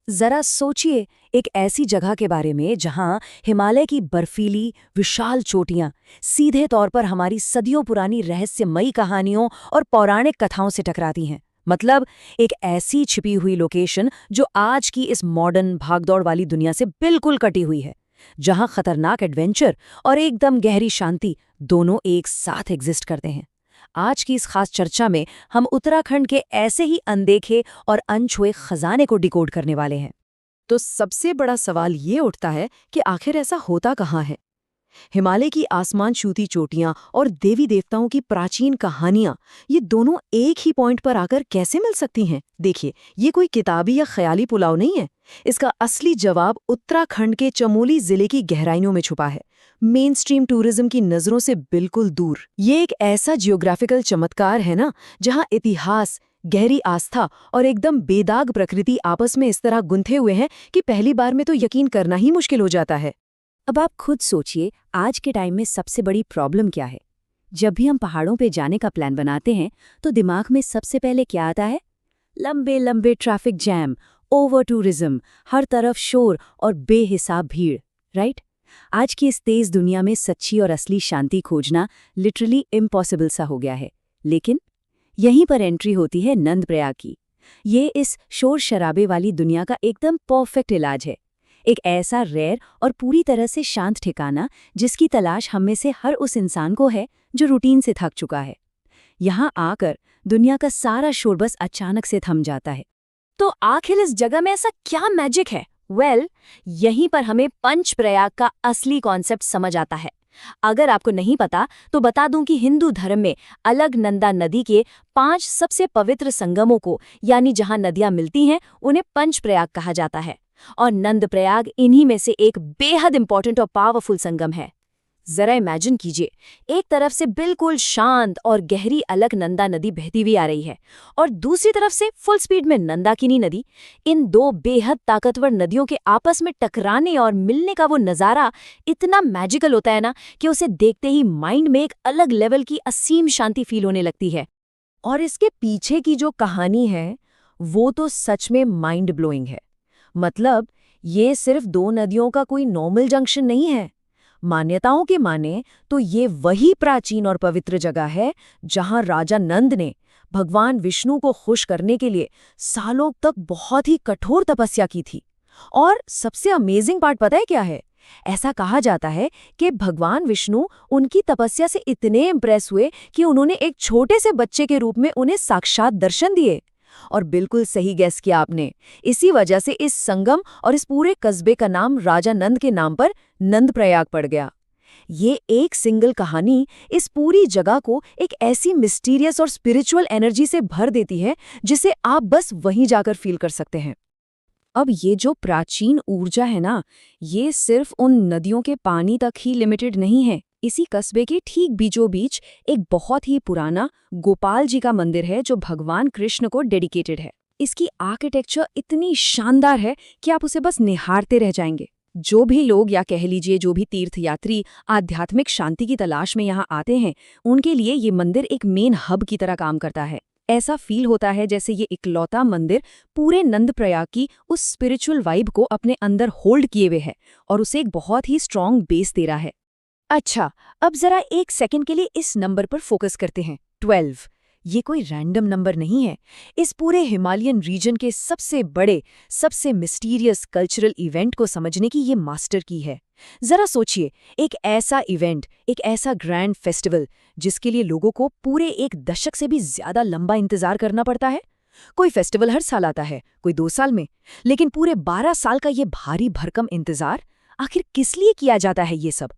जरा सोचिए, एक ऐसी जगह के बारे में जहां हिमालय की बर्फीली विशाल चोटियां सीधे तौर पर हमारी सदियों पुरानी रहस्यमयी कहानियों और पौराणिक कथाओं से टकराती हैं। मतलब एक ऐसी छिपी हुई लोकेशन जो आज की इस मॉडर्न भागदौड़ वाली दुनिया से बिल्कुल कटी हुई है, जहां खतरनाक एडवेंचर और एकदम गहरी शांति दोनों एक साथ एग्जिस्ट करते हैं। आज की इस खास चर्चा में हम उत्तराखंड के ऐसे ही अनदेखे और अनछुए खजाने को डिकोड करने वाले हैं। तो सबसे बड़ा सवाल ये उठता है कि आखिर ऐसा होता कहाँ है। हिमालय की आसमान छूती चोटियां और देवी देवताओं की प्राचीन कहानियां, ये दोनों एक ही पॉइंट पर आकर कैसे मिल सकती हैं? देखिए, ये कोई किताबी या ख्याली पुलाव नहीं है। इसका असली जवाब उत्तराखंड के चमोली जिले की गहराइयों में छुपा है, मेन स्ट्रीम टूरिज्म की नजरों से बिल्कुल दूर। ये एक ऐसा जियोग्राफिकल चमत्कार है ना, जहां इतिहास, गहरी आस्था और एकदम बेदाग प्रकृति आपस में इस तरह गुंथे हुए हैं कि पहली बार में तो यकीन करना ही मुश्किल हो जाता है। अब आप खुद सोचिए, आज के टाइम में सबसे बड़ी प्रॉब्लम क्या है? जब भी हम पहाड़ों पे जाने का प्लान बनाते हैं तो दिमाग में सबसे पहले क्या आता है? लंबे लंबे ट्रैफिक जैम, ओवर टूरिज्म, हर तरफ शोर और बेहिसाब भीड़, राइट? आज की इस तेज दुनिया में सच्ची और असली शांति खोजना लिटरली इम्पॉसिबल सा हो गया है। लेकिन यहीं पर एंट्री होती है नंदप्रयाग की। ये इस शोर शराबे वाली दुनिया का एकदम परफेक्ट इलाज है। एक ऐसा रेयर और पूरी तरह से शांत ठिकाना जिसकी तलाश हम में से हर उस इंसान को है जो रूटीन से थक चुका है। यहाँ आकर दुनिया का सारा शोर बस अचानक से थम जाता है। तो आखिर इस जगह में ऐसा क्या मैजिक है? यहीं पर हमें पंचप्रयाग का असली कॉन्सेप्ट समझ आता है। अगर आपको नहीं पता तो बता दूं कि हिंदू धर्म में अलकनंदा नदी के 5 सबसे पवित्र संगमों को, यानी जहां नदियां मिलती हैं, उन्हें पंचप्रयाग कहा जाता है। और नंदप्रयाग इन्हीं में से एक बेहद इंपॉर्टेंट और पावरफुल संगम है। जरा इमेजिन कीजिए, एक तरफ से बिल्कुल शांत और गहरी अलकनंदा नदी बहती हुई आ रही है और दूसरी तरफ से फुल स्पीड में मंदाकिनी नदी। इन दो बेहद ताकतवर नदियों के आपस में टकराने और मिलने का वो नज़ारा इतना मैजिकल होता है ना कि उसे देखते ही माइंड में एक अलग लेवल की असीम शांति फील होने लगती है। और इसके पीछे की जो कहानी है, वो तो सच में माइंड ब्लोइंग है। मतलब, ये सिर्फ दो नदियों का कोई नॉर्मल जंक्शन नहीं है। मान्यताओं के माने तो ये वही प्राचीन और पवित्र जगह है जहां राजा नंद ने भगवान विष्णु को खुश करने के लिए सालों तक बहुत ही कठोर तपस्या की थी। और सबसे अमेजिंग पार्ट पता है क्या है? ऐसा कहा जाता है कि भगवान विष्णु उनकी तपस्या से इतने इम्प्रेस हुए कि उन्होंने एक छोटे से बच्चे के रूप में उन्हें साक्षात दर्शन दिए। और बिल्कुल सही गैस किया आपने। इसी वजह से इस संगम और इस पूरे कस्बे का नाम राजा नंद के नाम पर नंदप्रयाग पड़ गया। ये एक सिंगल कहानी इस पूरी जगह को एक ऐसी मिस्टीरियस और स्पिरिचुअल एनर्जी से भर देती है जिसे आप बस वहीं जाकर फील कर सकते हैं। अब ये जो प्राचीन ऊर्जा है ना, ये सिर्फ उन नदियों के पानी तक ही लिमिटेड नहीं है। इसी कस्बे के ठीक बीचों बीच एक बहुत ही पुराना गोपाल जी का मंदिर है जो भगवान कृष्ण को डेडिकेटेड है। इसकी आर्किटेक्चर इतनी शानदार है कि आप उसे बस निहारते रह जाएंगे। जो भी लोग, या कह लीजिए जो भी तीर्थयात्री आध्यात्मिक शांति की तलाश में यहाँ आते हैं, उनके लिए ये मंदिर एक मेन हब की तरह काम करता है। ऐसा फील होता है जैसे ये इकलौता मंदिर पूरे नंदप्रयाग की उस स्पिरिचुअल वाइब को अपने अंदर होल्ड किए हुए है और उसे एक बहुत ही स्ट्रॉन्ग बेस दे रहा है। अच्छा, अब जरा एक सेकंड के लिए इस नंबर पर फोकस करते हैं, 12। ये कोई रैंडम नंबर नहीं है। इस पूरे हिमालयन रीजन के सबसे बड़े, सबसे मिस्टीरियस कल्चरल इवेंट को समझने की ये मास्टर की है। जरा सोचिए, एक ऐसा इवेंट, एक ऐसा ग्रैंड फेस्टिवल जिसके लिए लोगों को पूरे 1 दशक से भी ज्यादा लंबा इंतजार करना पड़ता है। कोई फेस्टिवल हर साल आता है, कोई 2 साल में, लेकिन पूरे 12 साल का ये भारी भरकम इंतजार आखिर किस लिए किया जाता है ये सब?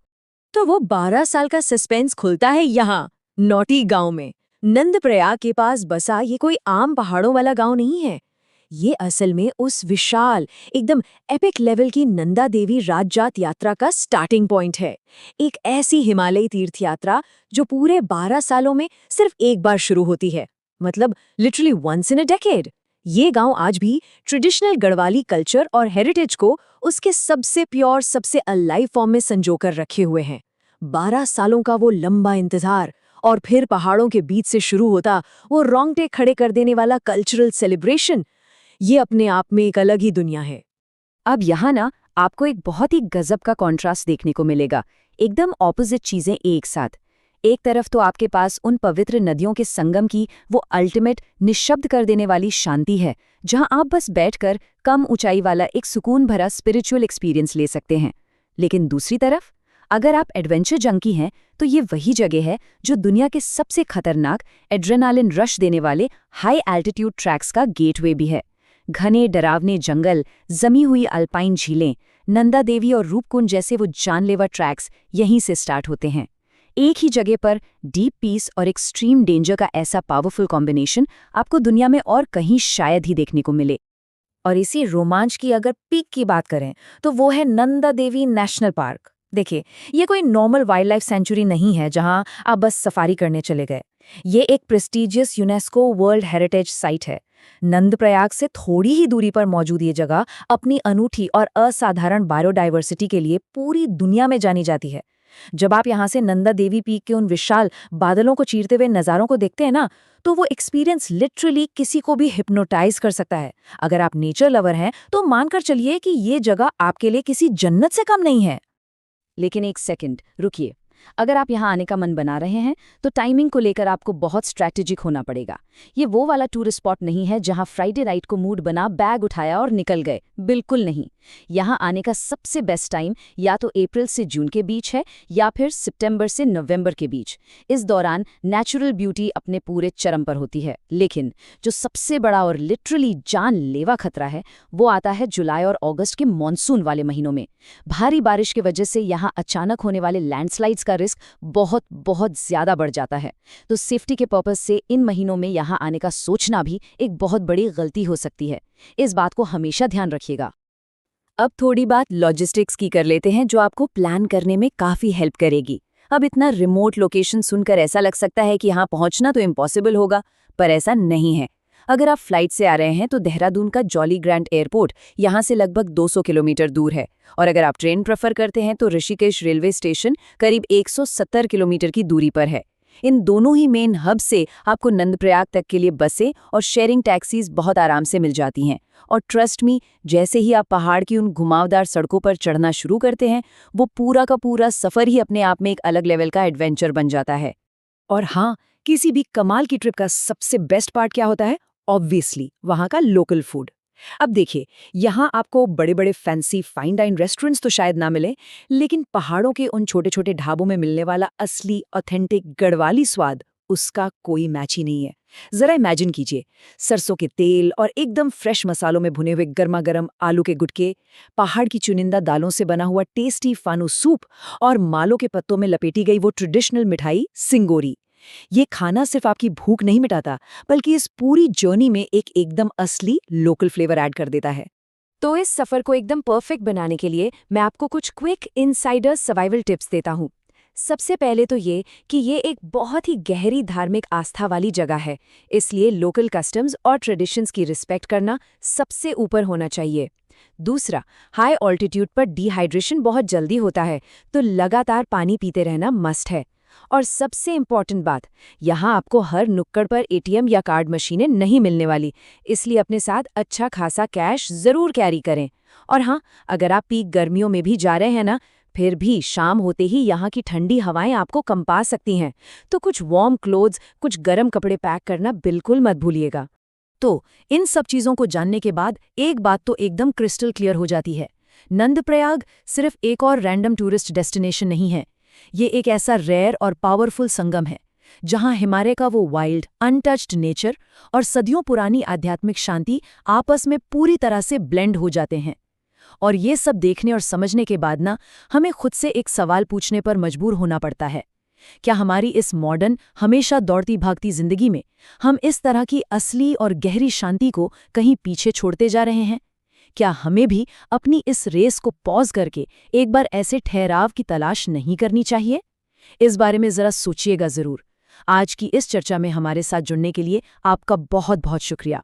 तो वो 12 साल का सस्पेंस खुलता है यहाँ, नौटी गांव में। नंदप्रयाग के पास बसा ये कोई आम पहाड़ों वाला गांव नहीं है। ये असल में उस विशाल, एकदम एपिक लेवल की नंदा देवी राजजात यात्रा का स्टार्टिंग पॉइंट है। एक ऐसी हिमालयी तीर्थ यात्रा जो पूरे 12 सालों में सिर्फ एक बार शुरू होती है। मतलब literally once in a decade. ये गांव आज भी ट्रेडिशनल गढ़वाली कल्चर और हेरिटेज को उसके सबसे प्योर, सबसे अलाइव फॉर्म में संजोकर रखे हुए हैं। 12 सालों का वो लंबा इंतजार, और फिर पहाड़ों के बीच से शुरू होता वो रोंगटे खड़े कर देने वाला कल्चरल सेलिब्रेशन। ये अपने आप में एक अलग ही दुनिया है। अब यहाँ ना आपको एक बहुत ही गजब का कॉन्ट्रास्ट देखने को मिलेगा, एकदम ऑपोजिट चीजें एक साथ। एक तरफ तो आपके पास उन पवित्र नदियों के संगम की वो अल्टीमेट निःशब्द कर देने वाली शांति है, जहां आप बस बैठकर कम ऊंचाई वाला एक सुकून भरा स्पिरिचुअल एक्सपीरियंस ले सकते हैं। लेकिन दूसरी तरफ अगर आप एडवेंचर जंकी हैं तो ये वही जगह है जो दुनिया के सबसे खतरनाक एड्रेनालिन रश देने वाले हाई एल्टीट्यूड ट्रैक्स का गेटवे भी है। घने डरावने जंगल, जमी हुई अल्पाइन झीलें, नंदा देवी और रूपकुंड जैसे वो जानलेवा ट्रैक्स यहीं से स्टार्ट होते हैं। एक ही जगह पर डीप पीस और एक्सट्रीम डेंजर का ऐसा पावरफुल कॉम्बिनेशन आपको दुनिया में और कहीं शायद ही देखने को मिले। और इसी रोमांच की अगर पीक की बात करें तो वो है नंदा देवी नेशनल पार्क। देखिए, ये कोई नॉर्मल वाइल्ड लाइफ सेंचुरी नहीं है जहां आप बस सफारी करने चले गए। ये एक prestigious UNESCO world heritage site है। नंदप्रयाग से थोड़ी ही दूरी पर मौजूद ये जगह अपनी अनूठी और असाधारण बायोडाइवर्सिटी के लिए पूरी दुनिया में जानी जाती है। जब आप यहाँ से नंदा देवी पीक के उन विशाल बादलों को चीरते हुए नज़ारों को देखते हैं ना, तो वो एक्सपीरियंस लिटरली किसी को भी हिप्नोटाइज कर सकता है। अगर आप नेचर लवर हैं तो मानकर चलिए कि ये जगह आपके लिए किसी जन्नत से कम नहीं है। लेकिन एक सेकंड रुकिए, अगर आप यहाँ आने का मन बना रहे हैं तो टाइमिंग को लेकर आपको बहुत स्ट्रैटेजिक होना पड़ेगा। ये वो वाला टूरिस्ट स्पॉट नहीं है जहाँ फ्राइडे नाइट को मूड बना, बैग उठाया और निकल गए, बिल्कुल नहीं। यहाँ आने का सबसे बेस्ट टाइम या तो अप्रैल से जून के बीच है या फिर सितंबर से नवंबर के बीच। इस दौरान नेचुरल ब्यूटी अपने पूरे चरम पर होती है। लेकिन जो सबसे बड़ा और लिटरली जानलेवा खतरा है वो आता है जुलाई और अगस्त के मॉनसून वाले महीनों में। भारी बारिश की वजह से यहाँ अचानक होने वाले लैंडस्लाइड्स का रिस्क बहुत बहुत ज्यादा बढ़ जाता है। तो सेफ्टी के पर्पस से इन महीनों में यहाँ आने का सोचना भी एक बहुत बड़ी गलती हो सकती है। इस बात को हमेशा ध्यान रखिएगा। अब थोड़ी बात लॉजिस्टिक्स की कर लेते हैं, जो आपको प्लान करने में काफी हेल्प करेगी। अब इतना रिमोट लोकेशन सुनकर ऐसा लग सकता है कि यहाँ पहुंचना तो इम्पॉसिबल होगा, पर ऐसा नहीं है। अगर आप फ्लाइट से आ रहे हैं तो देहरादून का जॉली ग्रैंड एयरपोर्ट यहाँ से लगभग 200 किलोमीटर दूर है, और अगर आप ट्रेन प्रेफर करते हैं तो ऋषिकेश रेलवे स्टेशन करीब 170 किलोमीटर की दूरी पर है। इन दोनों ही मेन हब से आपको नंदप्रयाग तक के लिए बसें और शेयरिंग टैक्सीज बहुत आराम से मिल जाती हैं। और ट्रस्ट मी, जैसे ही आप पहाड़ की उन घुमावदार सड़कों पर चढ़ना शुरू करते हैं, वो पूरा का पूरा सफ़र ही अपने आप में एक अलग लेवल का एडवेंचर बन जाता है। और हाँ, किसी भी कमाल की ट्रिप का सबसे बेस्ट पार्ट क्या होता है? ऑब्वियसली वहाँ का लोकल फूड। अब देखिए, यहाँ आपको बड़े बड़े फैंसी फाइन डाइन रेस्टोरेंट्स तो शायद ना मिले, लेकिन पहाड़ों के उन छोटे छोटे ढाबों में मिलने वाला असली ऑथेंटिक गढ़वाली स्वाद, उसका कोई मैच ही नहीं है। जरा इमेजिन कीजिए, सरसों के तेल और एकदम फ्रेश मसालों में भुने हुए गर्मा गर्म आलू के गुटके, पहाड़ की चुनिंदा दालों से बना हुआ टेस्टी फानू सूप और मालों के पत्तों में लपेटी गई वो ट्रेडिशनल मिठाई सिंगोरी। ये खाना सिर्फ आपकी भूख नहीं मिटाता, बल्कि इस पूरी जर्नी में एक एकदम असली लोकल फ्लेवर ऐड कर देता है। तो इस सफ़र को एकदम परफेक्ट बनाने के लिए मैं आपको कुछ क्विक इनसाइडर सर्वाइवल टिप्स देता हूँ। सबसे पहले तो ये कि ये एक बहुत ही गहरी धार्मिक आस्था वाली जगह है, इसलिए लोकल कस्टम्स और ट्रेडिशंस की रिस्पेक्ट करना सबसे ऊपर होना चाहिए। दूसरा, हाई ऑल्टीट्यूड पर डिहाइड्रेशन बहुत जल्दी होता है, तो लगातार पानी पीते रहना मस्ट है। और सबसे इम्पॉर्टेंट बात, यहाँ आपको हर नुक्कड़ पर एटीएम या कार्ड मशीनें नहीं मिलने वाली, इसलिए अपने साथ अच्छा खासा कैश ज़रूर कैरी करें। और हाँ, अगर आप पीक गर्मियों में भी जा रहे हैं ना, फिर भी शाम होते ही यहाँ की ठंडी हवाएं आपको कंपा सकती हैं, तो कुछ वार्म क्लोथ्स, कुछ गर्म कपड़े पैक करना बिल्कुल मत भूलिएगा। तो इन सब चीज़ों को जानने के बाद एक बात तो एकदम क्रिस्टल क्लियर हो जाती है, नंदप्रयाग सिर्फ एक और रैंडम टूरिस्ट डेस्टिनेशन नहीं है। ये एक ऐसा रेयर और पावरफुल संगम है, जहां हिमालय का वो वाइल्ड, अनटच्ड नेचर और सदियों पुरानी आध्यात्मिक शांति आपस में पूरी तरह से ब्लेंड हो जाते हैं। और ये सब देखने और समझने के बाद ना, हमें खुद से एक सवाल पूछने पर मजबूर होना पड़ता है, क्या हमारी इस मॉडर्न, हमेशा दौड़ती भागती जिंदगी में हम इस तरह की असली और गहरी शांति को कहीं पीछे छोड़ते जा रहे हैं? क्या हमें भी अपनी इस रेस को पॉज करके एक बार ऐसे ठहराव की तलाश नहीं करनी चाहिए? इस बारे में जरा सोचिएगा जरूर। आज की इस चर्चा में हमारे साथ जुड़ने के लिए आपका बहुत बहुत शुक्रिया।